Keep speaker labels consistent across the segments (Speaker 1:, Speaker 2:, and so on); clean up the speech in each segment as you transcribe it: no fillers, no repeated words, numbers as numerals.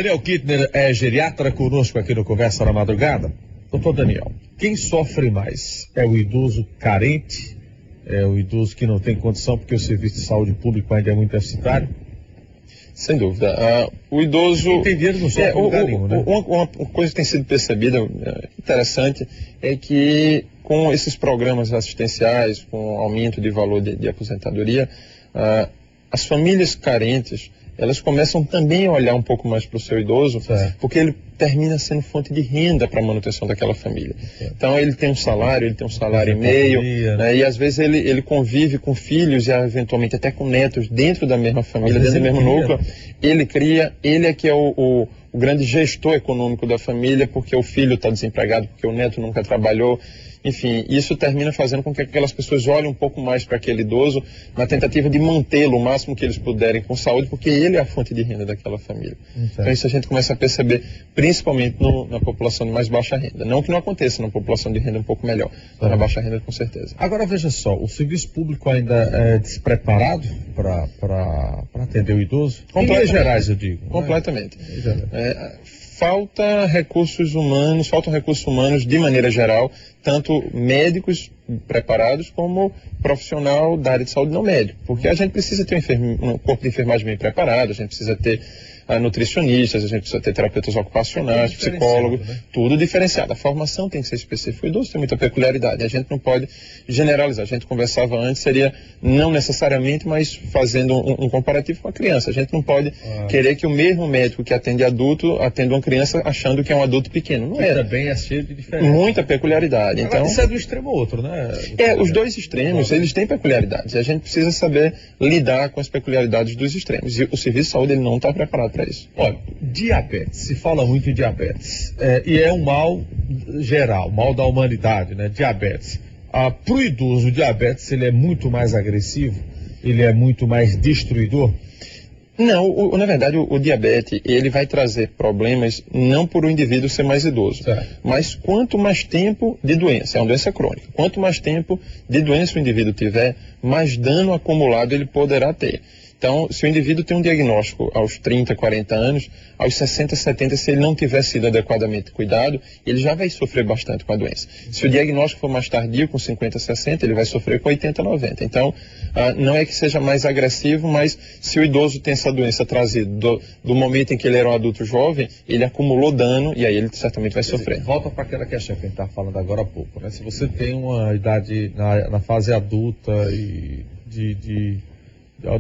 Speaker 1: Daniel Kittner é geriatra conosco aqui no Conversa na Madrugada. Doutor Daniel, quem sofre mais? É o idoso carente? É o idoso que não tem condição porque o serviço de saúde público ainda é muito deficitário?
Speaker 2: Sem dúvida. O idoso...
Speaker 1: Quem tem dinheiro não sofre lugar nenhum, né?
Speaker 2: Uma coisa que tem sido percebida, interessante, é que com esses programas assistenciais, com aumento de valor de aposentadoria, as famílias carentes, elas começam também a olhar um pouco mais para o seu idoso, porque ele termina sendo fonte de renda para a manutenção daquela família. Então ele tem um salário e meio, né, e às vezes ele convive com filhos e eventualmente até com netos dentro da mesma família, dentro do mesmo núcleo. Ele cria, ele é que é o grande gestor econômico da família, porque o filho está desempregado, porque o neto nunca trabalhou. Enfim, isso termina fazendo com que aquelas pessoas olhem um pouco mais para aquele idoso na tentativa de mantê-lo o máximo que eles puderem com saúde, porque ele é a fonte de renda daquela família. Então isso a gente começa a perceber, principalmente na população de mais baixa renda. Não que não aconteça na população de renda um pouco melhor, mas na baixa renda com certeza.
Speaker 1: Agora veja só, o serviço público ainda é despreparado para atender o idoso? Em linhas gerais, eu digo.
Speaker 2: Completamente. Faltam recursos humanos de maneira geral, tanto médicos preparados como profissional da área de saúde não médico, porque a gente precisa ter um corpo de enfermagem bem preparado, a gente precisa ter nutricionistas, a gente precisa ter terapeutas ocupacionais, psicólogos, né? Tudo diferenciado. A formação tem que ser específica. O idoso tem muita peculiaridade, a gente não pode generalizar. A gente conversava antes, seria não necessariamente, mas fazendo um comparativo com a criança. A gente não pode querer que o mesmo médico que atende adulto atenda uma criança achando que é um adulto pequeno. Não é.
Speaker 1: Também é cheio de diferença.
Speaker 2: Muita peculiaridade.
Speaker 1: Agora,
Speaker 2: então,
Speaker 1: isso é do extremo ao outro, né?
Speaker 2: Os dois extremos, eles têm peculiaridades. E a gente precisa saber lidar com as peculiaridades dos extremos. E o serviço de saúde ele não está preparado para isso.
Speaker 1: Olha, diabetes, se fala muito em diabetes, e é um mal geral, mal da humanidade, né? Diabetes. Para o idoso, o diabetes ele é muito mais agressivo, ele é muito mais destruidor?
Speaker 2: Não, na verdade o diabetes ele vai trazer problemas não por o indivíduo ser mais idoso, mas quanto mais tempo de doença, é uma doença crônica, quanto mais tempo de doença o indivíduo tiver, mais dano acumulado ele poderá ter. Então, se o indivíduo tem um diagnóstico aos 30, 40 anos, aos 60, 70, se ele não tiver sido adequadamente cuidado, ele já vai sofrer bastante com a doença. Se o diagnóstico for mais tardio, com 50, 60, ele vai sofrer com 80, 90. Então, não é que seja mais agressivo, mas se o idoso tem essa doença trazida do momento em que ele era um adulto jovem, ele acumulou dano e aí ele certamente vai sofrer.
Speaker 1: Volta para aquela questão que a gente está falando agora há pouco, né? Se você tem uma idade na fase adulta e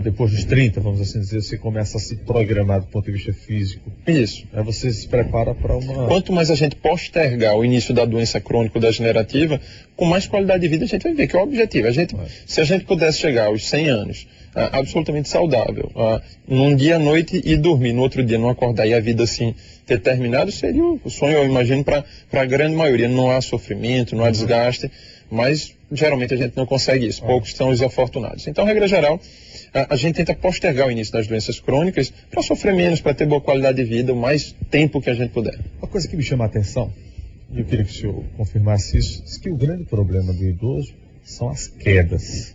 Speaker 1: depois dos 30, vamos assim dizer, você começa a se programar do ponto de vista físico.
Speaker 2: Isso.
Speaker 1: Aí você se prepara para uma...
Speaker 2: Quanto mais a gente postergar o início da doença crônica ou degenerativa, com mais qualidade de vida a gente vai ver, que é o objetivo. Se a gente pudesse chegar aos 100 anos, absolutamente saudável, num dia à noite e dormir, no outro dia não acordar e a vida assim ter terminado, seria o sonho, eu imagino, para a grande maioria. Não há sofrimento, não há desgaste, mas geralmente a gente não consegue isso. Poucos são os afortunados. Então, regra geral, a gente tenta postergar o início das doenças crônicas para sofrer menos, para ter boa qualidade de vida, o mais tempo que a gente puder.
Speaker 1: Uma coisa que me chama a atenção, e eu queria que o senhor confirmasse isso, diz que o grande problema do idoso são as quedas.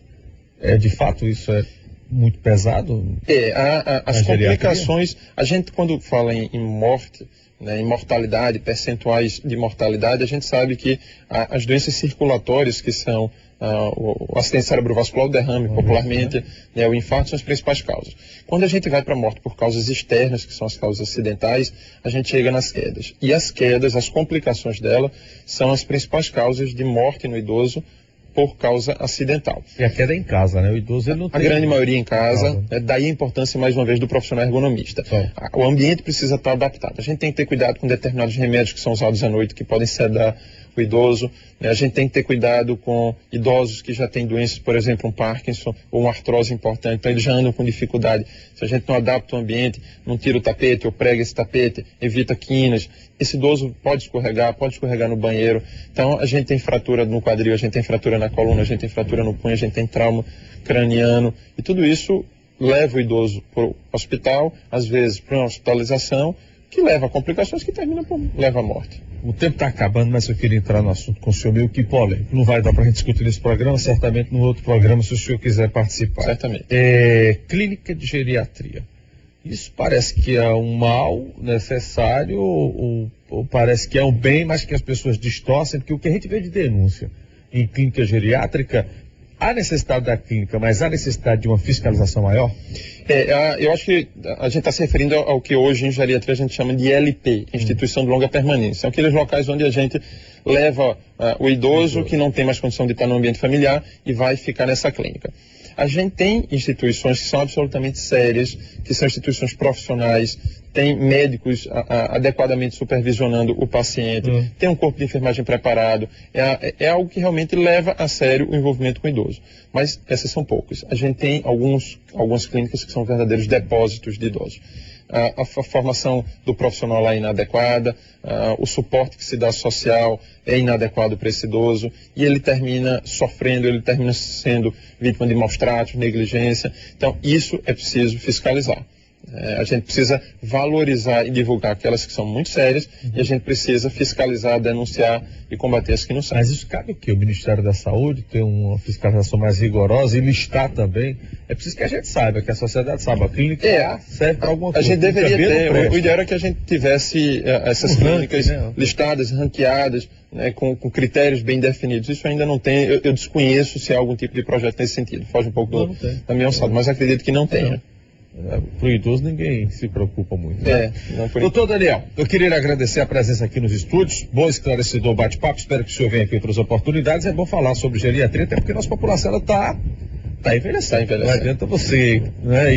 Speaker 1: De fato, isso é muito pesado?
Speaker 2: As complicações, a gente quando fala em morte, né, em mortalidade, percentuais de mortalidade, a gente sabe que as doenças circulatórias, que são o acidente cerebrovascular, o derrame popularmente, né, o infarto, são as principais causas. Quando a gente vai para a morte por causas externas, que são as causas acidentais, a gente chega nas quedas. E as quedas, as complicações dela, são as principais causas de morte no idoso por causa acidental.
Speaker 1: E a queda é em casa, né? O idoso ele não tem...
Speaker 2: A grande maioria em casa, daí a importância, mais uma vez, do profissional ergonomista. O ambiente precisa estar adaptado. A gente tem que ter cuidado com determinados remédios que são usados à noite, que podem sedar o idoso. A gente tem que ter cuidado com idosos que já têm doenças, por exemplo, um Parkinson ou uma artrose importante, então eles já andam com dificuldade. Se a gente não adapta o ambiente, não tira o tapete ou prega esse tapete, evita quinas, esse idoso pode escorregar no banheiro. Então a gente tem fratura no quadril, a gente tem fratura na coluna, a gente tem fratura no punho, a gente tem trauma craniano, e tudo isso leva o idoso para o hospital, às vezes para uma hospitalização, que leva a complicações que leva à morte.
Speaker 1: O tempo está acabando, mas eu queria entrar no assunto com o senhor meio que polêmico. Não vai dar para a gente discutir nesse programa, certamente no outro programa, se o senhor quiser participar.
Speaker 2: Certamente.
Speaker 1: Clínica de geriatria. Isso parece que é um mal necessário ou parece que é um bem, mas que as pessoas distorcem, porque o que a gente vê de denúncia em clínica geriátrica, há necessidade da clínica, mas há necessidade de uma fiscalização maior?
Speaker 2: Eu acho que a gente está se referindo ao que hoje em geriatria a gente chama de LP, Instituição de Longa Permanência. São aqueles locais onde a gente leva o idoso que não tem mais condição de estar no ambiente familiar e vai ficar nessa clínica. A gente tem instituições que são absolutamente sérias, que são instituições profissionais, tem médicos adequadamente supervisionando o paciente, tem um corpo de enfermagem preparado, é algo que realmente leva a sério o envolvimento com o idoso. Mas essas são poucas. A gente tem algumas clínicas que são verdadeiros depósitos de idosos. A formação do profissional lá é inadequada, o suporte que se dá social é inadequado para esse idoso e ele termina sofrendo, ele termina sendo vítima de maus tratos, negligência. Então, isso é preciso fiscalizar. A gente precisa valorizar e divulgar aquelas que são muito sérias e a gente precisa fiscalizar, denunciar e combater as que não são.
Speaker 1: Mas isso cabe o quê? O Ministério da Saúde ter uma fiscalização mais rigorosa e listar também. É preciso que a gente saiba, que a sociedade saiba. A clínica serve para alguma coisa.
Speaker 2: A gente deveria ter. O ideal era que a gente tivesse essas clínicas listadas, ranqueadas, né, com critérios bem definidos. Isso ainda não tem. Eu desconheço se há algum tipo de projeto nesse sentido. Foge um pouco da minha alçada, mas acredito que não tenha.
Speaker 1: Para o idoso ninguém se preocupa muito. Né? Doutor Daniel, eu queria lhe agradecer a presença aqui nos estúdios, bom esclarecedor bate-papo, espero que o senhor venha aqui em outras oportunidades. É bom falar sobre geriatria, até porque nossa população está envelhecendo. Não adianta você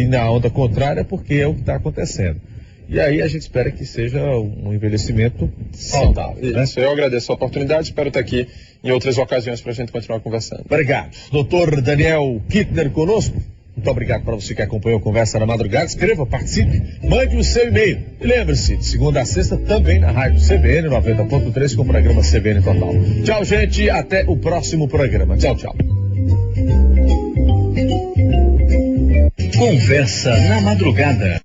Speaker 1: ir na onda contrária, porque é o que está acontecendo. E aí a gente espera que seja um envelhecimento saudável. Né?
Speaker 2: Isso, eu agradeço a oportunidade, espero estar aqui em outras ocasiões para a gente continuar conversando.
Speaker 1: Obrigado. Doutor Daniel Kittner conosco. Muito obrigado para você que acompanhou a Conversa na Madrugada. Escreva, participe, mande o seu e-mail. E lembre-se, de segunda a sexta também na rádio CBN 90.3 com o programa CBN Total. Tchau, gente. Até o próximo programa. Tchau, tchau.
Speaker 3: Conversa na Madrugada.